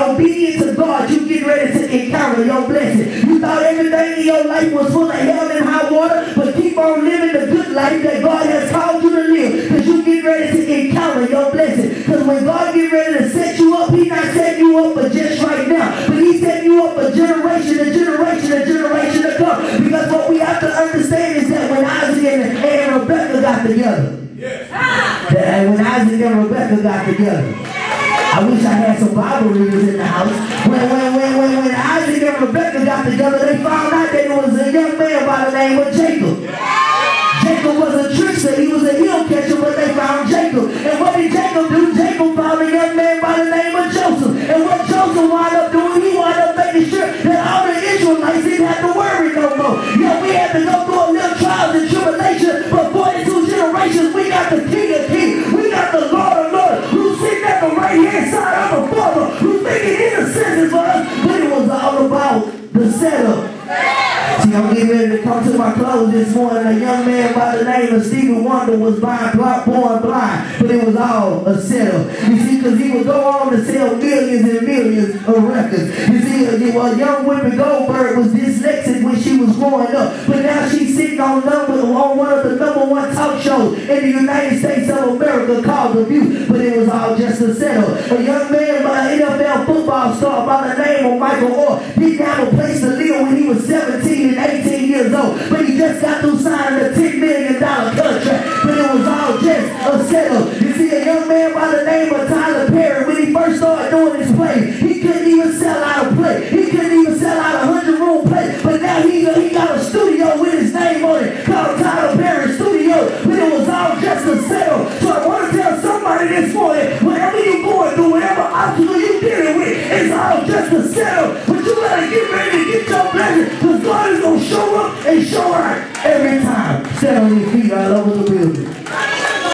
obedient to God, you get ready to encounter your blessing. You thought everything in your life was full of hell and high water, but keep on living the good life that God has called you to live, because you get ready to encounter your blessing. Because when God get ready to set you up, He's not setting you up for just right now, but He's setting you up for generation to generation to generation to come. Because what we have to understand is that when Isaac and Rebecca got together, when Isaac and Rebecca got together, I wish I had some Bible readers in the house. When Isaac and Rebecca got together, they found out that it was a young man by the name of Jacob. Jacob was a trickster. He was a heel catcher, but they found Jacob. And what did Jacob do? Jacob found a young man by the name of Joseph. And what Joseph wound up doing, he wound up making sure that all the Israelites didn't have to worry no more. We had to go through a little trials and tribulation, but 42 generations, we got the King of Kings. We got the Lord of Lords, who's sitting at the right-hand side of the Father, who's making intercession for us. But it was all about the setup. See, I'm getting ready to come to my close this morning. A young man by the name of Stevie Wonder was born blind, but it was all a setup. You see, because he would go on to sell millions and millions of records. You see, a young Whoopi Goldberg was dyslexic when she was growing up, but now she's sitting on one of the #1 talk shows in the United States of America called The View. But it was all just a setup. A young man, an NFL football star by the name of Michael Orr, didn't have a place to live when he was 17 and 18 years old, but he just got through signing a $10 million contract. But it was all just a setup. You see, a young man by the name of Tyler Perry, when he first started doing his play, he couldn't even sell out a play. He couldn't even sell out a 100-room play. But now he got a studio with his name on it called Tyler Perry Studio. But it was all just a setup. So I want to tell somebody this morning, whatever you're going through, whatever obstacle you're dealing with, it's all just a setup. But you better get ready to get your blessing, because God is going to show up and show out every time. Stand on your feet all over the building.